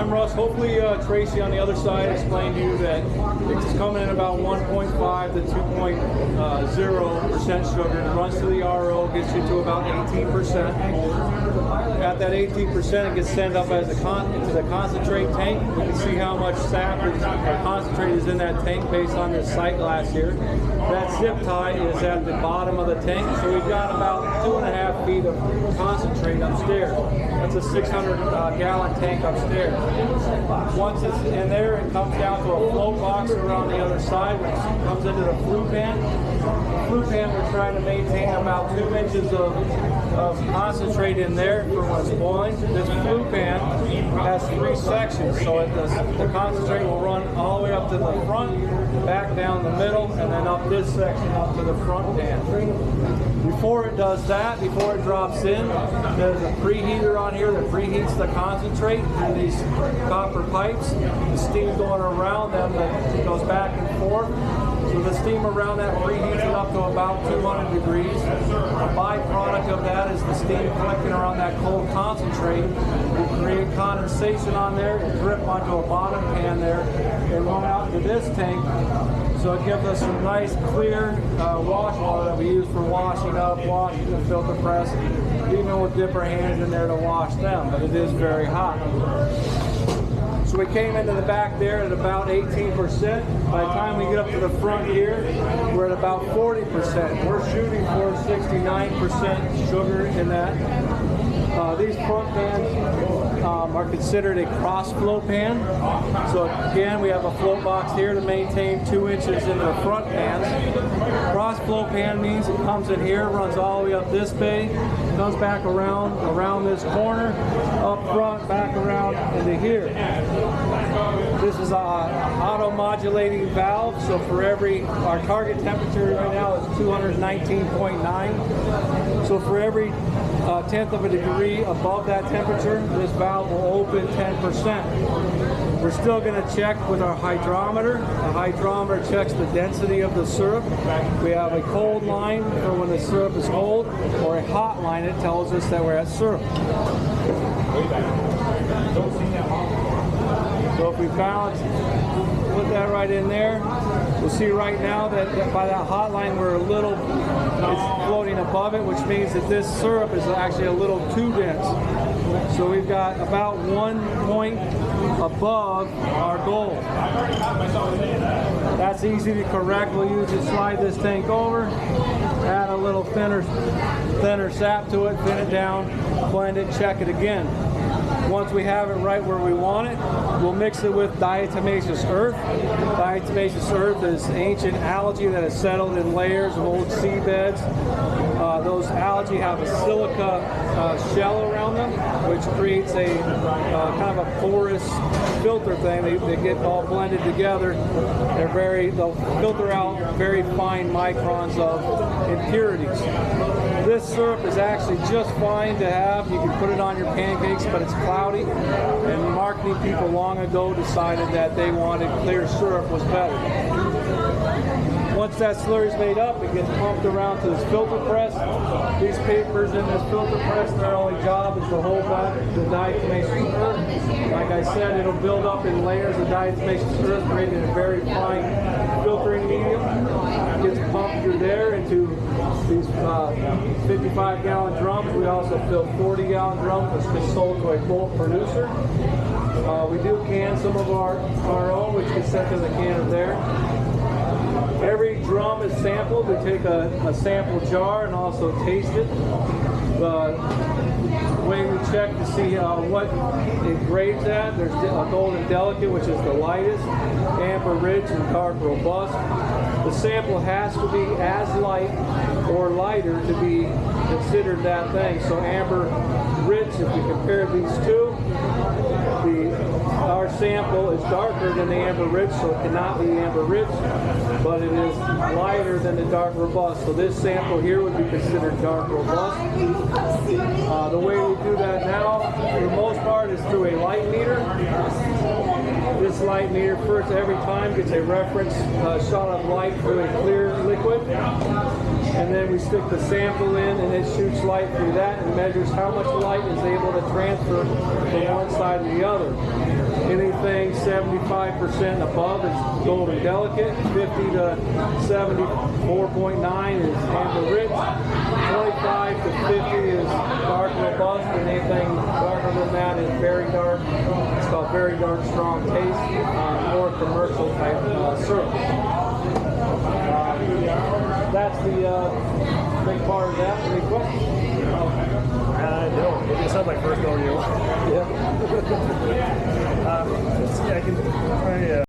I'm Russ. Hopefully Tracy on the other side explained to you that it's coming in about 1.5 to 2.0% sugar. It runs to the RO, gets you to about 18%. At that 18%, it gets sent up as into the concentrate tank. You can see how much sap or concentrate is in that tank based on this sight glass here. That zip tie is at the bottom of the tank, so we've got about 2.5 feet of concentrate upstairs. That's a 600-gallon tank upstairs. Once it's in there, it comes down to a float box around the other side, which comes into the flue pan. The flue pan, we're trying to maintain about 2 inches of concentrate in there for when it's boiling. This flue pan has 3 sections, so the concentrate will run all the way up to the front, back down the middle, and then up this section up to the front pan. Before it does that, before it drops in, there's a preheater on here that preheats the concentrate through these copper pipes. The steam going around them that goes back and forth. So the steam around that preheats it up to about 200 degrees. A byproduct of that is the steam collecting around that cold concentrate will create condensation on there and drip onto a bottom pan there and run out into this tank. So it gives us some nice clear wash water that we use for washing up, washing the filter press, even with dipper hands in there to wash them, but it is very hot. So we came into the back there at about 18%. By the time we get up to the front here, we're at about 40%. We're shooting for 69% sugar in that. These front pans are considered a cross flow pan. So again, we have a float box here to maintain 2 inches into the front pans. Cross flow pan means it comes in here, runs all the way up this bay, comes back around this corner, up front, back around into here. This is a auto-modulating valve, so for our target temperature right now is 219.9. So for every 1/10 of a degree above that temperature, this valve will open 10%. We're still going to check with our hydrometer. The hydrometer checks the density of the syrup. We have a cold line for when the syrup is cold, or a hot line that tells us that we're at syrup. So if we balance, put that right in there, we'll see right now that by that hot line we're it's floating above it, which means that this syrup is actually a little too dense. So we've got about 1 point above our goal. That's easy to correct. We'll usually slide this tank over, add a little thinner sap to it, thin it down, blend it, check it again. Once we have it right where we want it, we'll mix it with diatomaceous earth. Diatomaceous earth is ancient algae that has settled in layers of old seabeds. Those algae have a silica shell around them, which creates a kind of a porous filter thing. They get all blended together. They'll filter out very fine microns of impurities. This syrup is actually just fine to have. You can put it on your pancakes, but it's cloudy. And marketing people long ago decided that they wanted clear syrup was better. Once that slurry is made up, it gets pumped around to this filter press. These papers in this filter press, their only job is to hold back the diatomaceous earth. Like I said, it'll build up in layers of diatomaceous earth, creating a very fine filtering medium. It gets pumped through there into these 55-gallon drums. We also fill 40-gallon drums, which is sold to a bulk producer. We do can some of our own, which gets sent to the canner there. Every drum is sampled. We take a sample jar and also taste it. The way we check to see what it grades at, there's a Golden Delicate, which is the lightest, Amber Rich, and Dark Robust. The sample has to be as light or lighter to be considered that thing. So Amber Rich, if we compare these two, our sample is darker than the Amber Rich, so it cannot be Amber Rich, but it is lighter than the Dark Robust. So this sample here would be considered Dark Robust. The way we do that now, for the most part, is through a light meter. This this light meter first every time gets a reference shot of light through a clear liquid, and then we stick the sample in and it shoots light through that and measures how much light is able to transfer from one side to the other. Anything 75% above is golden delicate, 50 to 74.9 is amber rich, 25 to 50 is dark robust, and anything darker than that is very dark. It's called very dark strong taste, more commercial type syrup. That's the big part of that. Any questions? No, it's not my first rodeo. Yeah. Let's see, I can try.